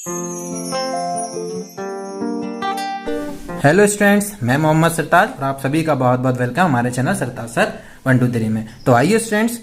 Hello students, मैं मोहम्मद सरताज और आप सभी का बहुत बहुत वेलकम हमारे चैनल सरताज सर 1 2 3 में। तो आइए students,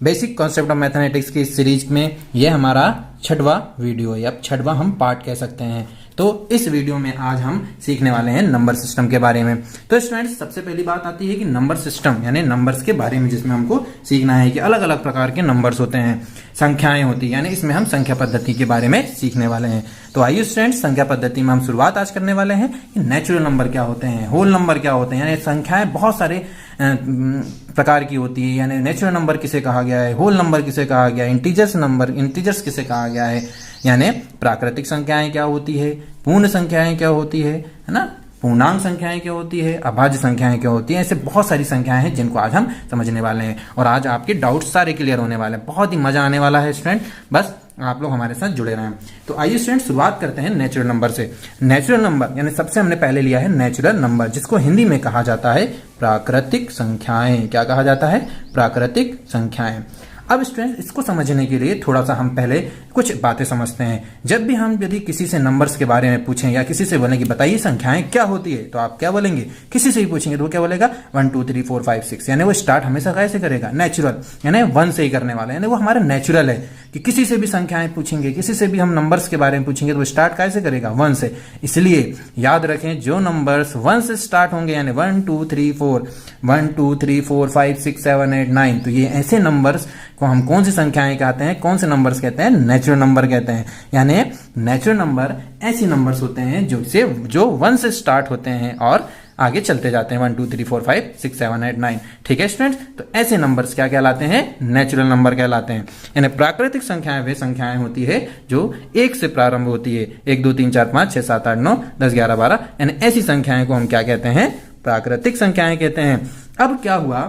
basic concept of mathematics की इस सीरीज में ये हमारा छठवां वीडियो या छठवां हम पार्ट कह सकते हैं। तो इस वीडियो में आज हम सीखने वाले हैं नंबर सिस्टम के बारे में। तो स्टूडेंट्स, सबसे पहली बात आती है कि नंबर सिस्टम यानी नंबर्स के बारे में, जिसमें हमको सीखना है कि अलग अलग प्रकार के नंबर्स होते हैं, संख्याएं होती है, यानी इसमें हम संख्या पद्धति के बारे में सीखने वाले हैं। तो आइए स्टूडेंट्स, संख्या पद्धति में हम शुरुआत आज करने वाले हैं कि नेचुरल नंबर क्या होते हैं, होल नंबर क्या होते हैं। यानी संख्याएं बहुत सारे प्रकार की होती है, यानी नेचुरल नंबर किसे कहा गया है, होल नंबर किसे कहा गया है, इंटीजर्स किसे कहा गया है, यानी प्राकृतिक संख्याएं क्या होती है, पूर्ण संख्याएं क्या होती है ना, पूर्णांक संख्याएं क्या होती है, अभाज्य संख्याएं क्या होती हैं। ऐसे बहुत सारी संख्याएं हैं जिनको आज हम समझने वाले हैं और आज आपके डाउट सारे क्लियर होने वाले हैं। बहुत ही मजा आने वाला है स्टूडेंट, बस आप लोग हमारे साथ जुड़े रहें। तो आइए स्टूडेंट, शुरुआत करते हैं नेचुरल नंबर से। नेचुरल नंबर यानी सबसे हमने पहले लिया है नेचुरल नंबर, जिसको हिंदी में कहा जाता है प्राकृतिक संख्याएं। क्या कहा जाता है? प्राकृतिक संख्याएं। अब स्टूडेंट, इसको समझने के लिए थोड़ा सा हम पहले कुछ बातें समझते हैं। जब भी हम यदि किसी से नंबर्स के बारे में पूछें या किसी से बोलें कि बताइए संख्याएं क्या होती है, तो आप क्या बोलेंगे? किसी से ही पूछेंगे तो वो क्या बोलेगा? 1 2 3 4 5 6। यानी वो स्टार्ट हमेशा कैसे करेगा? नेचुरल, यानी 1 से ही करने वाला है। यानी वो हमारा नेचुरल है कि किसी से भी संख्याएं पूछेंगे, किसी से भी हम नंबर्स के बारे में पूछेंगे तो वो स्टार्ट कैसे करेगा? 1 से। इसलिए याद रखें, जो नंबर्स 1 से स्टार्ट होंगे यानी 1 2 3 4 1 2 3 4 5 6 7 8 9, तो ये ऐसे नंबर्स को हम कौन सी संख्याएं कहते हैं, कौन से नंबर्स कहते हैं? नेचुरल नंबर कहते हैं। यानी नेचुरल नंबर ऐसी नंबर्स होते हैं जो 1 से स्टार्ट होते हैं और आगे चलते जाते हैं 1 2 3 4 5 6 7 8 9। ठीक है स्टूडेंट्स, तो ऐसे नंबर्स क्या कहलाते हैं? नेचुरल नंबर कहलाते हैं। यानी प्राकृतिक संख्याएं वे संख्याएं होती है जो 1 से प्रारंभ होती है। 1 2 3 4 5 6 7 8 9 10 11 12, यानी ऐसी संख्याएं को हम क्या कहते हैं? प्राकृतिक संख्याएं कहते हैं। अब क्या हुआ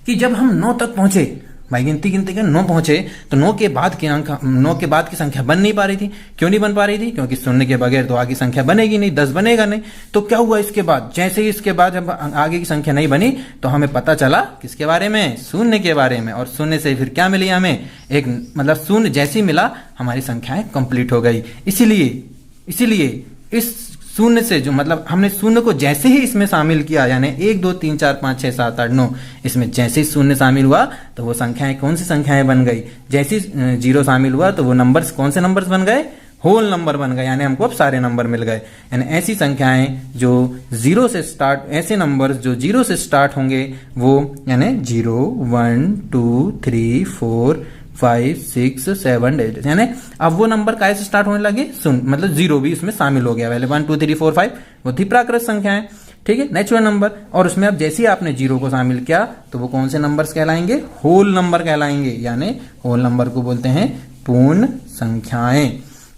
कि जब हम 9 तक पहुंचे, भाई गिनती के 9 पहुंचे, तो 9 के बाद की संख्या बन नहीं पा रही थी। क्यों नहीं बन पा रही थी? क्योंकि शून्य के बगैर तो आगे संख्या बनेगी नहीं, 10 बनेगा नहीं। तो क्या हुआ इसके बाद? जैसे ही इसके बाद जब आगे की संख्या नहीं बनी तो हमें पता चला किसके बारे में? शून्य के बारे में। और शून्य से फिर क्या मिली हमें? एक मतलब शून्य जैसे ही मिला हमारी संख्याएं कंप्लीट हो गई। इसीलिए इस शून्य से जो मतलब हमने शून्य को जैसे ही इसमें शामिल किया, यानी 1 2 3 4 5 6 7 8 9, इसमें जैसे ही शून्य शामिल हुआ तो वो संख्याएं कौन सी संख्याएं बन गई? जैसे ही 0 शामिल हुआ तो वो नंबर्स कौन से नंबर्स बन गए? होल नंबर बन गए। यानी हमको अब सारे नंबर मिल गए। यानी ऐसी संख्याएं जो 0 से स्टार्ट, ऐसे नंबर्स जो 0 से स्टार्ट होंगे वो यानी 0 1 2 3 4 5 6 7 8, यानी अब वो नंबर कैसे स्टार्ट होने लगे? मतलब 0 भी इसमें शामिल हो गया। पहले 1 2 3 4 5 वो थी प्राकृतिक संख्याएं, ठीक है, नेचुरल नंबर। और उसमें अब जैसे ही आपने 0 को शामिल किया तो वो कौन से नंबर्स कहलाएंगे? होल नंबर कहलाएंगे। यानी होल नंबर को बोलते हैं पूर्ण संख्याएं।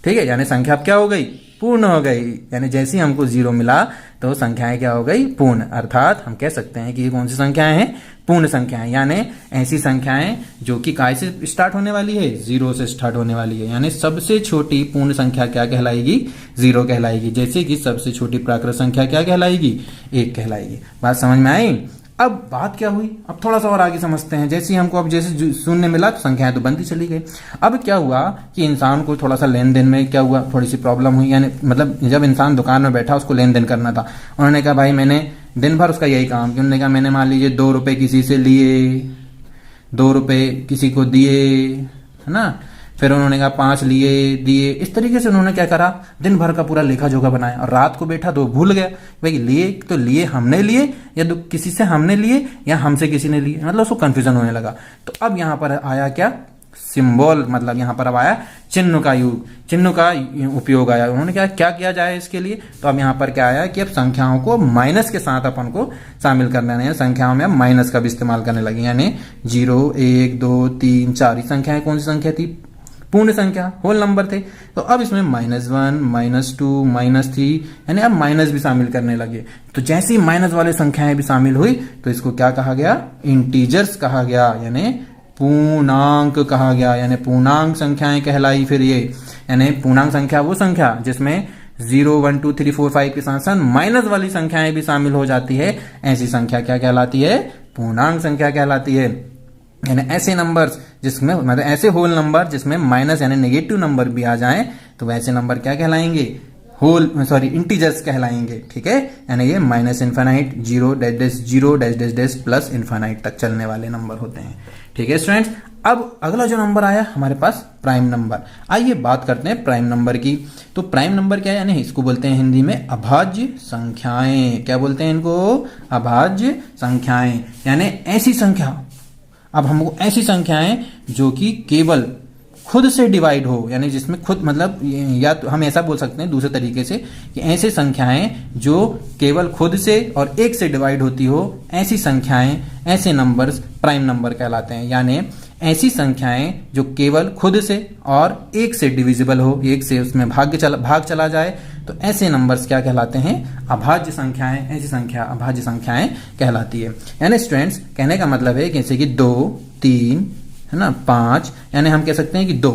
ठीक है, यानी संख्या अब क्या हो गई? पूर्ण हो गई। यानी जैसे ही हमको 0 मिला तो संख्याएं क्या हो गई? पूर्ण। अर्थात हम कह सकते हैं कि ये कौन सी संख्याएं हैं? पूर्ण संख्याएं। यानी ऐसी संख्याएं जो कि काय से स्टार्ट होने वाली है? 0 से स्टार्ट होने वाली है। यानी सबसे छोटी पूर्ण संख्या क्या कहलाएगी? 0 कहलाएगी। जैसे कि सबसे छोटी प्राकृतिक संख्या क्या कहलाएगी? 1 कहलाएगी। बात समझ में आई? अब बात क्या हुई? अब थोड़ा सा और आगे समझते हैं। जैसे ही हमको अब जैसे शून्य मिला तो संख्याएं तो बनती चली गई। अब क्या हुआ कि इंसान को थोड़ा सा लेन देन में क्या हुआ? थोड़ी सी प्रॉब्लम हुई। यानी मतलब जब इंसान दुकान में बैठा, उसको लेन देन करना था। उन्होंने कहा भाई मैंने दिन भर उसका यही काम कि उन्होंने कहा मैंने मान लीजिए 2 रुपए किसी से लिए, 2 रुपए किसी को दिए, है ना, फिर उन्होंने कहा 5 दिए। इस तरीके से उन्होंने क्या करा? दिन भर का पूरा लेखा जोखा बनाया और रात को बैठा तो भूल गया भाई लिए तो लिए हमने लिए या किसी से हमने लिए या हमसे किसी ने लिए, मतलब उसको कंफ्यूजन होने लगा। तो अब यहां पर आया क्या? सिंबल, मतलब यहां पर अब आया चिन्ह का उपयोग आया। उन्होंने क्या किया जाए इसके लिए? तो अब यहां पर क्या आया कि अब संख्याओं को माइनस के साथ अपन को शामिल करना है। संख्याओं में अब माइनस का भी इस्तेमाल करने लगे। यानी 0 1 2 3 4 ये संख्याएं कौन सी संख्या थी? पूर्ण संख्या, होल नंबर थे। तो अब इसमें -1 -2 -3, यानी अब माइनस भी शामिल करने लगे। तो जैसे ही माइनस वाले संख्याएं भी शामिल हुई तो इसको क्या कहा गया? इंटीजर्स कहा गया, यानी पूर्णांक कहा गया। यानी पूर्णांक संख्याएं कहलाई फिर ये। यानी पूर्णांक संख्या वो संख्या जिसमें 0 1 2 3 4 5 के साथ साथ माइनस वाली संख्याएं भी शामिल हो जाती है, ऐसी संख्या क्या कहलाती है? पूर्णांक संख्या कहलाती है। यानी ऐसे नंबर्स जिसमें मतलब ऐसे होल नंबर जिसमें माइनस यानी नेगेटिव नंबर भी आ जाएं तो वैसे नंबर क्या कहलाएंगे, इंटीजर्स कहलाएंगे। ठीक है, यानी ये minus infinite, zero dash dash dash plus infinite तक चलने वाले नंबर होते हैं। ठीक है स्टूडेंट्स, अब अगला जो नंबर आया हमारे पास प्राइम नंबर। आइए बात करते हैं प्राइम नंबर की। तो प्राइम नंबर क्या है, यानी इसको बोलते हैं हिंदी में अभाज्य संख्याएं। क्या बोलते हैं इनको, अभाज्य संख्याएं, यानी ऐसी संख्या, अब हमको ऐसी संख्याएं जो कि केवल खुद से डिवाइड हो, यानी जिसमें खुद मतलब, या तो हम ऐसा बोल सकते हैं दूसरे तरीके से कि ऐसी संख्याएं जो केवल खुद से और एक से डिवाइड होती हो, ऐसी संख्याएं, ऐसे नंबर्स प्राइम नंबर कहलाते हैं। यानी ऐसी संख्याएं जो केवल खुद से और एक से डिविजिबल हो, एक से उसमें भाग चला जाए, तो ऐसे नंबर्स क्या कहलाते हैं, अभाज्य संख्याएं। ऐसी संख्या अभाज्य संख्याएं कहलाती है। यानी स्टूडेंट्स कहने का मतलब है जैसे कि 2, 3 है ना, 5, यानी हम कह सकते हैं कि 2।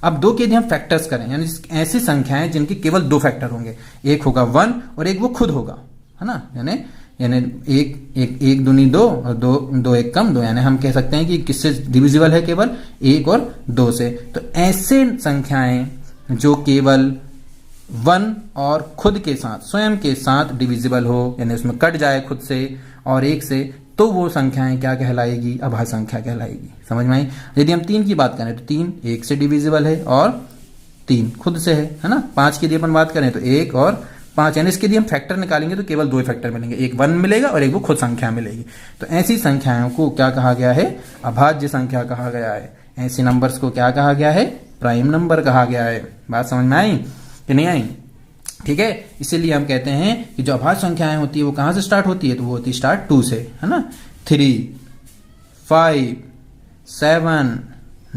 अब 2 के यदि हम फैक्टर्स करें, यानी ऐसी संख्याएं जिनके केवल 2 फैक्टर होंगे, एक होगा 1 और एक वो खुद होगा, है ना, यानी एक दूनी 2 और 2 एक कम 2, यानी हम कह सकते हैं कि किससे डिविजिबल है, केवल 1 और 2 से। तो ऐसे संख्याएं जो केवल 1 और खुद के साथ, स्वयं के साथ डिविजिबल हो, यानी उसमें कट जाए खुद से और 1 से, तो वो संख्याएं क्या कहलाएगी, अभाज्य संख्या कहलाएगी। समझ में आई। यदि हम 3 की बात करें तो 3 1 से डिविजिबल है और 3 खुद से है ना। 5 की यदि अपन बात करें तो 1 और 5, यानी इसके यदि हम फैक्टर निकालेंगे तो केवल 2 फैक्टर मिलेंगे, एक 1 मिलेगा और एक वो खुद संख्या मिलेगी। तो ऐसी संख्याओं को क्या कहा गया है, अभाज्य संख्या कहा गया है। ऐसे नंबर्स को क्या कहा गया है, प्राइम नंबर कहा गया है। बात समझ में आई कि नहीं आई। ठीक है, इसीलिए हम कहते हैं कि जो अभाज्य संख्याएं होती है वो कहां से स्टार्ट होती है, तो वो होती है स्टार्ट 2 से, है ना। 3, 5, 7,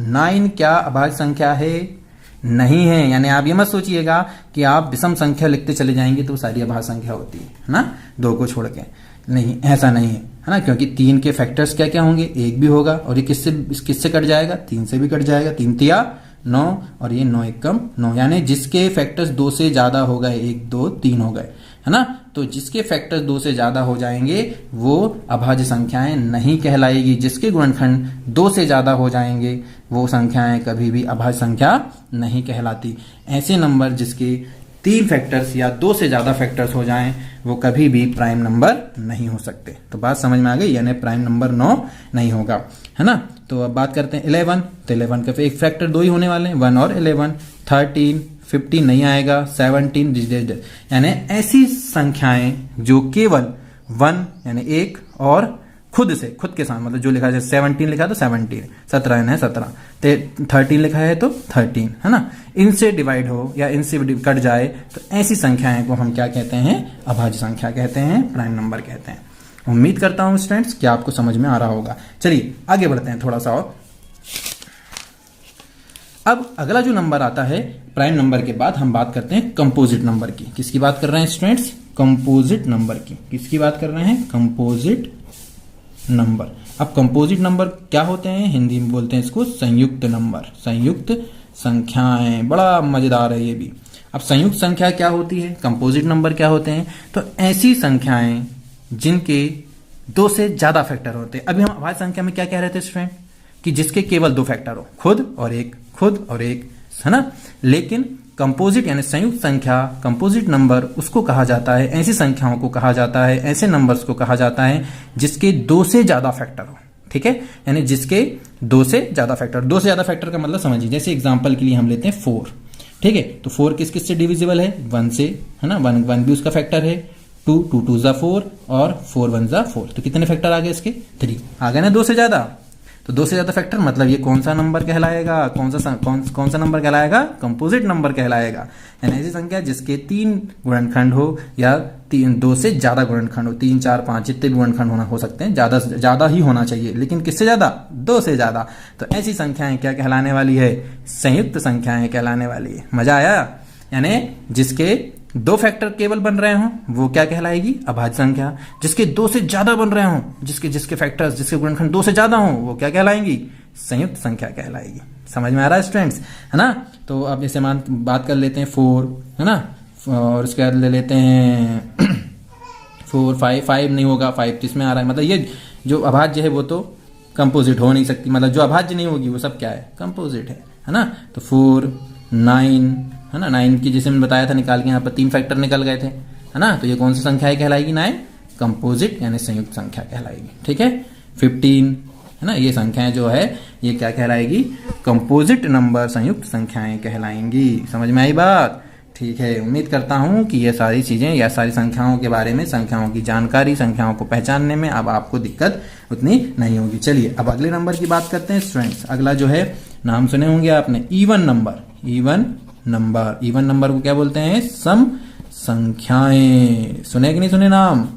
9 क्या अभाज्य संख्या है, नहीं है। यानी आप ये मत सोचिएगा कि आप विषम संख्या लिखते चले जाएंगे तो सारी अभाज्य संख्या होती है ना, 2 को छोड़ के, नहीं, ऐसा नहीं है ना। क्योंकि 3 के फैक्टर्स क्या क्या होंगे, 1 भी होगा और ये किससे कट जाएगा, 3 से भी कट जाएगा, 3 तिया 9 और ये 9 एकम 9, यानी जिसके फैक्टर्स 2 से ज्यादा हो गए, 1 2 3 हो गए, है ना। तो जिसके फैक्टर्स 2 से ज्यादा हो जाएंगे वो अभाज्य संख्याएं नहीं कहलाएगी। जिसके गुणनखंड 2 से ज्यादा हो जाएंगे वो संख्याएं कभी भी अभाज्य संख्या नहीं कहलाती। ऐसे नंबर जिसके 3 फैक्टर्स या 2 से ज्यादा फैक्टर्स हो जाएं वो कभी भी प्राइम नंबर नहीं हो सकते। तो बात समझ में आ गई, यानी प्राइम नंबर 9 नहीं होगा, है ना। तो अब बात करते हैं 11। तो 11 का एक फैक्टर 2 ही होने वाले हैं, 1 और 11। 13, 15 नहीं आएगा, 17, यानी ऐसी संख्याएं जो केवल 1 यानी 1 और खुद के साथ, मतलब जो लिखा है 17 लिखा है तो 17, 17 है 17, 13 लिखा है तो 13, है ना, इनसे डिवाइड हो या इनसे कट जाए तो ऐसी संख्याएं को हम क्या कहते हैं, अभाज्य संख्या कहते हैं, प्राइम नंबर कहते हैं। उम्मीद करता हूं स्टूडेंट्स कि आपको समझ में आ रहा होगा। चलिए आगे बढ़ते हैं थोड़ा सा और। अब अगला जो नंबर आता है प्राइम नंबर के बाद हम बात करते हैं कंपोजिट नंबर की। किसकी बात कर रहे हैं स्टूडेंट्स, कंपोजिट नंबर की। किसकी बात कर रहे हैं, कंपोजिट नंबर। अब कंपोजिट नंबर क्या होते हैं, हिंदी में बोलते हैं इसको संयुक्त नंबर, संयुक्त संख्याएं। बड़ा मजेदार है ये भी। अब संयुक्त संख्या क्या होती है, कंपोजिट नंबर क्या होते हैं, तो ऐसी संख्याएं जिनके 2 से ज्यादा फैक्टर होते हैं। अभी हम अभाज्य संख्या में क्या कह रहे थे स्टूडेंट, कि जिसके केवल 2 फैक्टर हो, खुद और एक, है ना। लेकिन कंपोजिट यानी संयुक्त संख्या, कंपोजिट नंबर उसको कहा जाता है, ऐसी संख्याओं को कहा जाता है, ऐसे नंबर्स को कहा जाता है जिसके 2 से ज्यादा फैक्टर हो। ठीक है, यानी जिसके 2 से ज्यादा फैक्टर। 2 से ज्यादा फैक्टर का मतलब समझिए, जैसे एग्जांपल के लिए हम लेते हैं 4। ठीक है, तो 4 किस से डिविजिबल है, 1 से, है ना। 1 भी उसका फैक्टर है। 2 2 4 और 4 1 4, तो कितने फैक्टर आ गए इसके, 3 आ गए ना 2 से ज्यादा। तो 2 से ज्यादा फैक्टर मतलब ये कौन सा नंबर कहलाएगा, कौन सा नंबर कहलाएगा, कंपोजिट नंबर कहलाएगा। यानी ऐसी संख्या जिसके 3 गुणनखंड हो या 2 से ज्यादा गुणनखंड हो, 3 4 5 जितने भी गुणनखंड हो सकते हैं, ज्यादा ही होना चाहिए, लेकिन किससे ज्यादा, 2 से ज्यादा। तो ऐसी संख्याएं क्या कहलाने वाली है, संयुक्त संख्याएं कहलाने वाली है। मजा आया। यानी जिसके 2 फैक्टर केवल बन रहे हों वो क्या कहलाएगी, अभाज्य संख्या। जिसके 2 से ज्यादा बन रहे हों, जिसके फैक्टर्स, जिसके गुणनखंड 2 से ज्यादा हों, वो क्या कहलाएंगी, संयुक्त संख्या कहलाएगी। समझ में आ रहा है स्टूडेंट्स, है ना। तो अब जैसे बात कर लेते हैं 4, है ना, और उसके बाद ले लेते हैं 4 5 नहीं होगा, 5 तो इसमें आ रहा है, मतलब ये जो अभाज्य है वो तो कंपोजिट हो नहीं सकती, मतलब जो अभाज्य नहीं होगी वो सब क्या है, कंपोजिट है ना। तो 4, 9 है ना, 9 की जैसे मैंने बताया था निकाल के यहाँ पर 3 फैक्टर निकल गए थे, है ना। तो ये कौन सी संख्या कहलाएगी, 9 कंपोजिट यानी संयुक्त संख्या कहलाएगी। ठीक है, 15 है ना, ये संख्याएं जो है ये क्या कहलाएगी, कंपोजिट नंबर संयुक्त संख्याएं कहलाएंगी। समझ में आई बात? ठीक है, उम्मीद करता हूं कि ये सारी चीजें या सारी संख्याओं के बारे में, संख्याओं की जानकारी, संख्याओं को पहचानने में अब आपको दिक्कत उतनी नहीं होगी। चलिए अब अगले नंबर की बात करते हैं स्टूडेंट्स। अगला जो है नाम सुने होंगे आपने, even number. Even number, even number को क्या बोलते हैं, सम संख्याएं। सुने कि नहीं सुने नाम?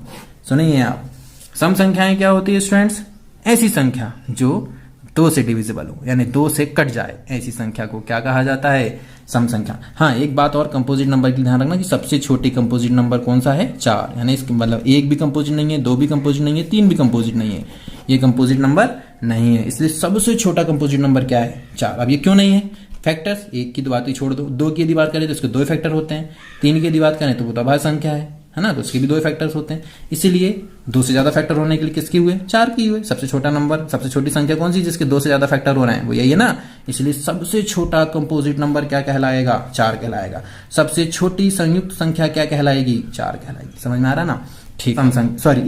सुनिए आप। सम संख्याएं क्या होती है स्टूडेंट्स, ऐसी संख्या जो 2 से डिविजिबल हो, यानी 2 से कट जाए, ऐसी संख्या को क्या कहा जाता है, सम संख्या। हाँ, एक बात और कंपोजिट नंबर की ध्यान रखना कि सबसे छोटी कंपोजिट नंबर कौन सा है, 4, यानी इसका मतलब 1 भी कंपोजिट नहीं है, 2 भी कंपोजिट नहीं है, 3 भी कंपोजिट नहीं है, ये कंपोजिट नंबर नहीं है। इसलिए सबसे छोटा कंपोजिट नंबर क्या है, 4। अब ये क्यों नहीं है, फैक्टर्स, 1 की बात ही छोड़ दो, 2 की यदि बात करें तो उसके 2 फैक्टर होते हैं, 3 की यदि बात करें तो वो तो अभाज्य संख्या है ना, तो उसके भी 2 फैक्टर्स होते हैं। इसीलिए 2 से ज्यादा फैक्टर होने के लिए किसकी हुए, 4 की हुए। सबसे छोटा नंबर, सबसे छोटी संख्या कौन सी जिसके 2 से ज्यादा फैक्टर हो रहे हैं, वो यही है ना। इसलिए सबसे छोटा कंपोजिट नंबर क्या कहलाएगा, 4 कहलाएगा। सबसे छोटी संयुक्त संख्या क्या कहलाएगी, 4 कहलाएगी। समझ में आ रहा ना? ठीक,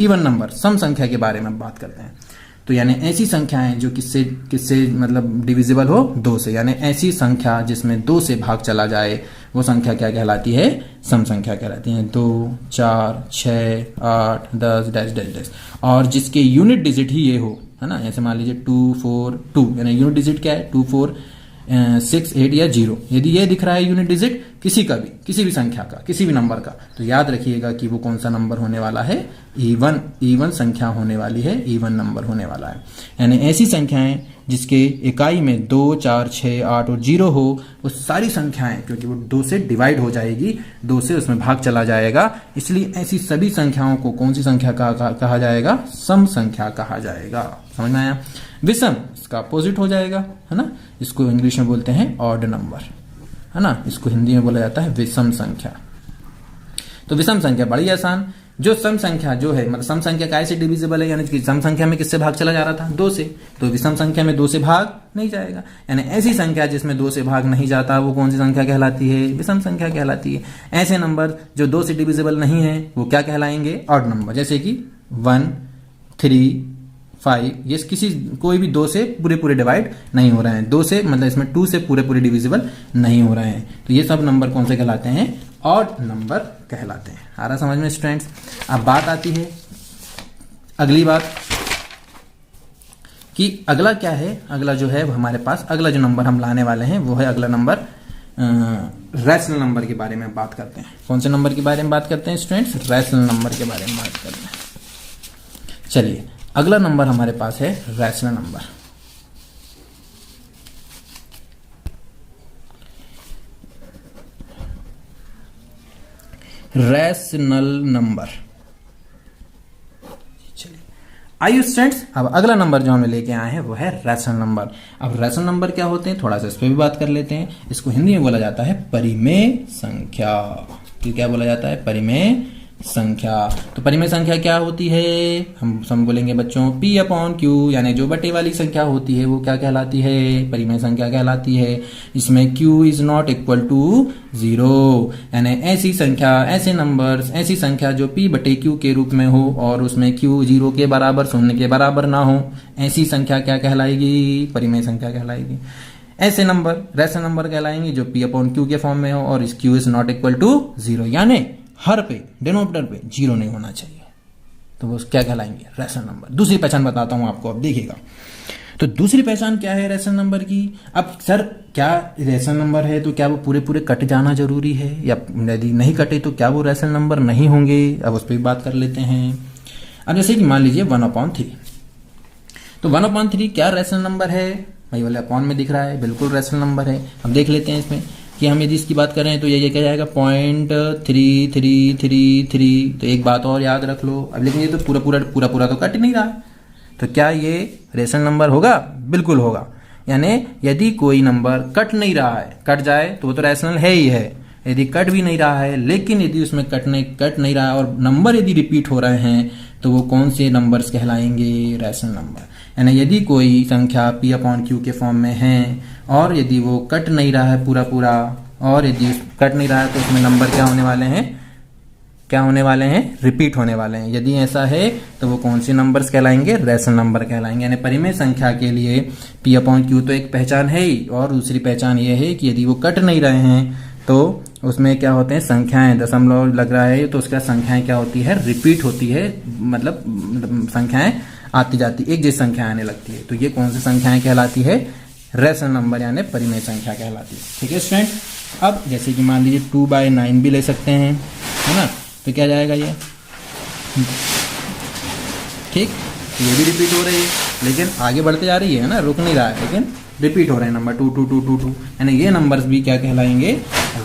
इवन नंबर, सम संख्या के बारे में बात करते हैं। तो यानी ऐसी संख्याएं जो किससे मतलब डिविजिबल हो, 2 से, यानी ऐसी संख्या जिसमें 2 से भाग चला जाए वो संख्या क्या कहलाती है, सम संख्या कहलाती है। 2, 4, 6, 8, 10 डैश डैश डैश, और जिसके यूनिट डिजिट ही ये हो, है ना। जैसे मान लीजिए 2, 4, 2, यानी यूनिट डिजिट क्या है, 2, 4, 6, 8 या 0। यदि ये दिख रहा है यूनिट डिजिट किसी का भी, किसी भी संख्या का, किसी भी नंबर का, तो याद रखिएगा कि वो कौन सा नंबर होने वाला है, इवन संख्या होने वाली है, इवन नंबर होने वाला है। यानी ऐसी संख्याएं जिसके इकाई में 2, 4, 6, 8 और 0 हो, वो सारी संख्याएं, क्योंकि वो 2 से डिवाइड हो जाएगी, 2 से उसमें भाग चला जाएगा, इसलिए ऐसी सभी संख्याओं को कौन सी संख्या कहा जाएगा, सम संख्या कहा जाएगा। समझ में आया? विषम इसका अपोजिट हो जाएगा, है ना। इसको इंग्लिश में बोलते हैं ऑड नंबर, है ना। इसको हिंदी में बोला जाता है विषम संख्या। तो विषम संख्या बड़ी आसान, जो सम संख्या जो है, मतलब सम संख्या काय से डिविजिबल है, यानी कि सम संख्या में किससे भाग चला जा रहा था, 2 से, तो विषम संख्या में 2 से भाग नहीं जाएगा। यानी ऐसी संख्या जिसमें 2 से भाग नहीं जाता वो कौन सी संख्या कहलाती है, विषम संख्या कहलाती है। ऐसे नंबर जो 2 से डिविजिबल नहीं है वो क्या कहलाएंगे, ऑड नंबर। जैसे कि 1, 3, 5, ये कोई भी 2 से पूरे डिवाइड नहीं हो रहे हैं, 2 से मतलब इसमें 2 से पूरे डिविजिबल नहीं हो रहे हैं, तो ये सब नंबर कौन से कहलाते हैं, ऑड नंबर कहलाते हैं। आ रहा समझ में स्टूडेंट्स? अब बात आती है अगली बात कि अगला क्या है। अगला जो है हमारे पास अगला जो नंबर हम लाने वाले हैं वो है अगला नंबर रैशनल नंबर के बारे में बात करते हैं। कौन से नंबर के बारे में बात करते हैं स्टूडेंट्स, रैशनल नंबर के बारे में बात करते हैं। चलिए अगला नंबर हमारे पास है रैशनल नंबर। रैशनल नंबर, चलिए आइए स्टूडेंट्स, अब अगला नंबर जो हमें लेके आए हैं वो है रैशनल नंबर। अब रैशनल नंबर क्या होते हैं, थोड़ा सा इस पर भी बात कर लेते हैं। इसको हिंदी में बोला जाता है परिमेय संख्या। क्या बोला जाता है, परिमेय संख्या। तो परिमेय संख्या क्या होती है, हम बोलेंगे बच्चों P/Q, यानी जो बटे वाली संख्या होती है वो क्या कहलाती है, परिमेय संख्या कहलाती है। इसमें Q is not equal to 0, यानी ऐसी संख्या, ऐसे नंबर्स, ऐसी संख्या जो P/Q के रूप में हो और उसमें Q 0 के बराबर, 0 के बराबर ना हो, ऐसी संख्या क्या कहलाएगी, परिमेय संख्या कहलाएगी। ऐसे नंबर रैशनल नंबर कहलाएंगे जो P/Q के फॉर्म में हो और इस Q is not equal to 0, यानी हर पे, डिनोमिनेटर पे 0 नहीं होना चाहिए, तो वो क्या कहलाएंगे, रैशनल नंबर। दूसरी पहचान बताता हूं आपको, अब देखिएगा। तो दूसरी पहचान क्या है रैशनल नंबर की। अब सर क्या रैशनल नंबर है तो क्या वो पूरे कट जाना जरूरी है, या यदि नहीं कटे तो क्या वो रैशनल नंबर नहीं होंगे, अब उस पर भी बात कर लेते हैं। अब जैसे कि मान लीजिए 1/3, तो 1/3 क्या रैशनल नंबर है, भाई वाले अपॉन में दिख रहा है, बिल्कुल रैशनल नंबर है। अब देख लेते हैं इसमें कि हम यदि इसकी बात करें तो ये क्या जाएगा 0.3333। तो एक बात और याद रख लो, अब लेकिन ये तो पूरा तो कट नहीं रहा है, तो क्या ये रैशनल नंबर होगा, बिल्कुल होगा। यानी यदि कोई नंबर कट नहीं रहा है, कट जाए तो वो तो रैशनल है ही है। यदि कट भी नहीं रहा है, लेकिन यदि उसमें कट नहीं रहा है और नंबर यदि रिपीट हो रहे हैं तो वो कौन से नंबर्स कहलाएंगे, रैशनल नंबर। यानी यदि कोई संख्या p अपॉन क्यू के फॉर्म में है और यदि वो कट नहीं रहा है पूरा पूरा, और यदि कट नहीं रहा है तो उसमें नंबर क्या होने वाले हैं, क्या होने वाले हैं, रिपीट होने वाले हैं। यदि ऐसा है तो वो कौन से नंबर्स कहलाएंगे, रेशनल नंबर कहलाएंगे। यानी परिमेय संख्या के लिए p अपॉन क्यू तो एक पहचान है ही, और दूसरी पहचान ये है कि यदि वो कट नहीं रहे हैं तो उसमें क्या होते हैं, संख्याएं, दशमलव लग रहा है तो उसका संख्याएं क्या होती है, रिपीट होती है, मतलब संख्याएं आती जाती, एक जैसी संख्या आने लगती है। तो ये कौन सी संख्याएं कहलाती है, रेशनल नंबर यानी परिमेय संख्या कहलाती है। ठीक है स्टूडेंट। अब जैसे कि मान लीजिए 2/9 भी ले सकते हैं, है ना, तो क्या जाएगा ये, ठीक, ये भी रिपीट हो रही है लेकिन आगे बढ़ते जा रही है ना, रुक नहीं रहा है, लेकिन रिपीट हो रहे हैं नंबर 2 2 2 2 2, यानी ये नंबर्स भी क्या कहलाएंगे,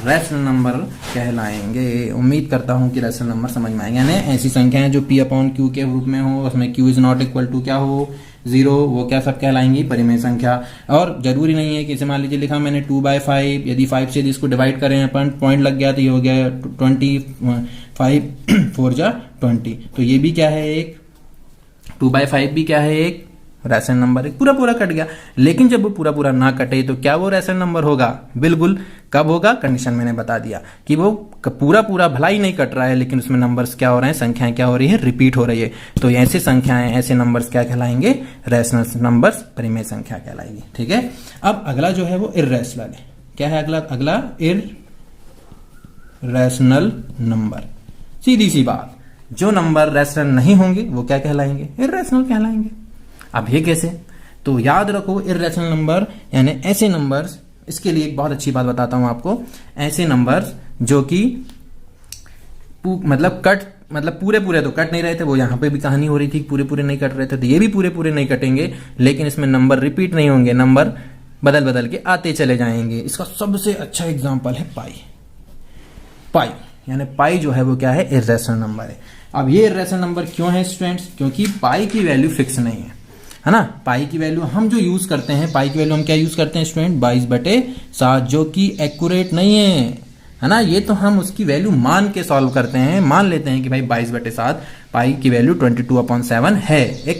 रेशनल नंबर कहलाएंगे। उम्मीद करता हूँ कि रेशनल नंबर समझ में आएंगे। यानी ऐसी संख्याएं जो p अपॉन क्यू के रूप में हो, उसमें q is not equal to क्या हो, 0, वो क्या सब कहलाएंगी, परिमेय संख्या। और जरूरी नहीं है कि इसे मान लीजिए लिखा मैंने 2/5, यदि 5 से इसको डिवाइड करें अपन, पॉइंट लग गया तो ये हो गया 25 4 जा 20, तो ये भी क्या है, एक 2/5 भी क्या है, एक रेशनल नंबर, एक पूरा पूरा कट गया। लेकिन जब वो पूरा पूरा ना कटे तो क्या वो रेशनल नंबर होगा, बिल्कुल। कब होगा, कंडीशन मैंने बता दिया कि वो पूरा पूरा भला ही नहीं कट रहा है लेकिन उसमें नंबर्स क्या हो रहे हैं, संख्याएं क्या हो रही है, रिपीट हो रही है। तो ऐसे संख्याएं, ऐसे नंबर्स क्या कहलाएंगे, रेशनल नंबर्स, परिमेय संख्या कहलाएगी। ठीक है। अब अगला जो है वो इर्रेशनल है। क्या है अगला इर्रेशनल नंबर। सीधी सी बात, जो नंबर रेशनल नहीं होंगे वो क्या कहलाएंगे, इर्रेशनल कहलाएंगे। अब ये कैसे, तो याद रखो इर्रेशनल नंबर यानी ऐसे नंबर्स, इसके लिए एक बहुत अच्छी बात बताता हूं आपको, ऐसे नंबर्स जो कि मतलब पूरे पूरे तो कट नहीं रहे थे, वो यहां पे भी कहानी हो रही थी पूरे पूरे नहीं कट रहे थे, तो ये भी पूरे पूरे नहीं कटेंगे, लेकिन इसमें नंबर रिपीट नहीं होंगे, नंबर बदल बदल के आते चले जाएंगे। इसका सबसे अच्छा एग्जाम्पल है पाई, यानी पाई जो है वो क्या है, इर्रेशनल नंबर है। अब ये इर्रेशनल नंबर क्यों है स्टूडेंट्स, क्योंकि पाई की वैल्यू फिक्स नहीं है ना। पाई की वैल्यू हम जो यूज करते हैं, पाई की वैल्यू हम क्या यूज करते हैं स्टूडेंट, 22/7, जो कि एक्यूरेट नहीं है ना। ये तो हम उसकी वैल्यू मान के सॉल्व करते हैं, मान लेते हैं कि भाई 22/7 पाई की वैल्यू 22/7 है,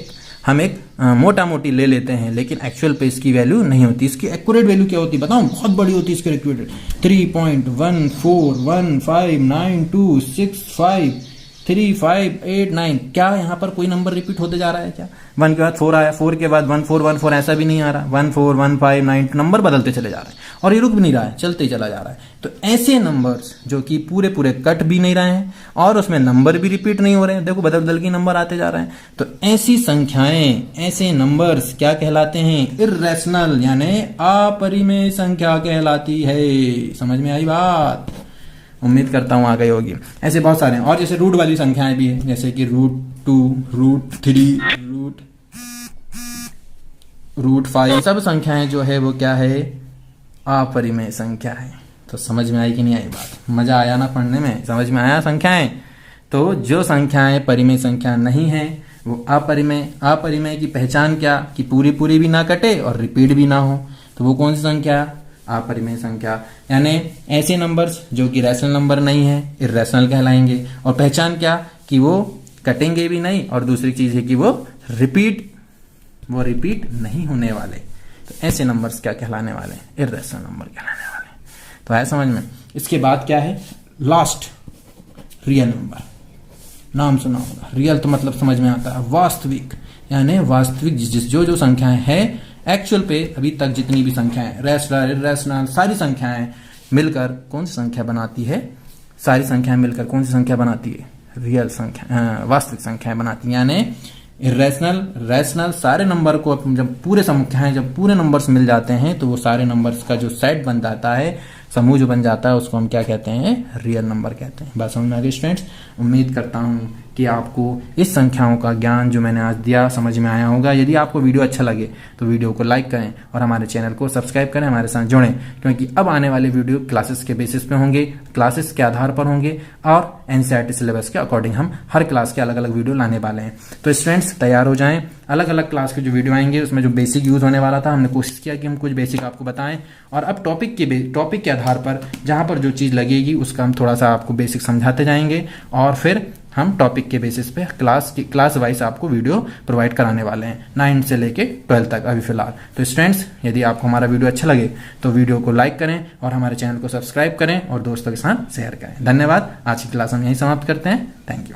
हम एक मोटा मोटी ले लेते हैं, लेकिन एक्चुअल पे इसकी वैल्यू नहीं होती। इसकी एक्यूरेट वैल्यू क्या होती है बताऊं, बहुत बड़ी होती है इसकी एक्यूरेट, 3.1415926535889। क्या यहाँ पर कोई नंबर रिपीट होते जा रहा है क्या, 1 के बाद 4 आया, 4 के बाद 1414, ऐसा भी नहीं आ रहा, 141592 नंबर बदलते चले जा रहे हैं और ये रुक भी नहीं रहा है, चलते ही चला जा रहा है। तो ऐसे नंबर्स जो कि पूरे पूरे कट भी नहीं रहे हैं और उसमें नंबर भी रिपीट नहीं हो रहे हैं, देखो बदल बदल के नंबर आते जा रहे हैं, तो ऐसी संख्याएं, ऐसे नंबर्स क्या कहलाते हैं, इर्रेशनल यानी अपरिमेय संख्या कहलाती है। समझ में आई बात, उम्मीद करता हूं आ गई होगी। ऐसे बहुत सारे हैं, और जैसे रूट वाली संख्याएं भी है, जैसे कि √2, √3, √5, सब संख्याएं जो है वो क्या है, अपरिमेय संख्या है। तो समझ में आई कि नहीं आई बात, मजा आया ना पढ़ने में, समझ में आया संख्याएं। तो जो संख्याएं परिमेय संख्या नहीं है वो अपरिमेय की पहचान क्या, कि पूरी पूरी भी ना कटे और रिपीट भी ना हो, तो वो कौन सी संख्या, अपरिमेय संख्या। यानी ऐसे नंबर्स जो कि रेशनल नंबर नहीं है, इर्रेशनल कहलाएंगे। और पहचान क्या, कि वो कटेंगे भी नहीं, और दूसरी चीज है कि वो रिपीट नहीं होने वाले। तो ऐसे नंबर्स क्या कहलाने वाले, इर्रेशनल नंबर कहलाने वाले। तो है समझ में। इसके बाद क्या है, लास्ट रियल नंबर, नाम सुना होगा, रियल तो मतलब समझ में आता है, वास्तविक, यानी वास्तविक जो संख्याएं हैं एक्चुअल पे अभी तक जितनी भी संख्याएं, रेशनल इर्रेशनल सारी संख्याएं मिलकर कौन सी संख्या बनाती है, सारी संख्याएं मिलकर कौन सी संख्या बनाती है, रियल संख्या, वास्तविक संख्याएं बनाती है। यानी इर्रेशनल रेशनल सारे नंबर को जब पूरे संख्याएं, जब पूरे नंबर्स मिल जाते हैं तो वो सारे नंबर्स का जो सेट बन जाता है, समूह जो बन जाता है, उसको हम क्या कहते हैं, रियल नंबर कहते हैं। बात समझ में आ गई स्टूडेंट्स। उम्मीद करता हूँ कि आपको इस संख्याओं का ज्ञान जो मैंने आज दिया समझ में आया होगा। यदि आपको वीडियो अच्छा लगे तो वीडियो को लाइक करें और हमारे चैनल को सब्सक्राइब करें, हमारे साथ जुड़ें, क्योंकि अब आने वाले वीडियो क्लासेस के बेसिस पे होंगे, क्लासेस के आधार पर होंगे और एनसीईआरटी सिलेबस के अकॉर्डिंग हम हर क्लास के अलग अलग वीडियो लाने वाले हैं। तो स्टूडेंट्स तैयार हो जाएं, अलग अलग क्लास के जो वीडियो आएंगे उसमें जो बेसिक यूज होने वाला था, हमने कोशिश किया कि हम कुछ बेसिक आपको बताएं, और अब टॉपिक के आधार पर जहां पर जो चीज लगेगी उसका हम थोड़ा सा आपको बेसिक समझाते जाएंगे, और फिर हम टॉपिक के बेसिस पे क्लास वाइज आपको वीडियो प्रोवाइड कराने वाले हैं 9 से लेके 12 तक अभी फिलहाल। तो स्टूडेंट्स, यदि आपको हमारा वीडियो अच्छा लगे तो वीडियो को लाइक करें और हमारे चैनल को सब्सक्राइब करें और दोस्तों के साथ शेयर करें। धन्यवाद। आज की क्लास हम यहीं समाप्त करते हैं। Thank you.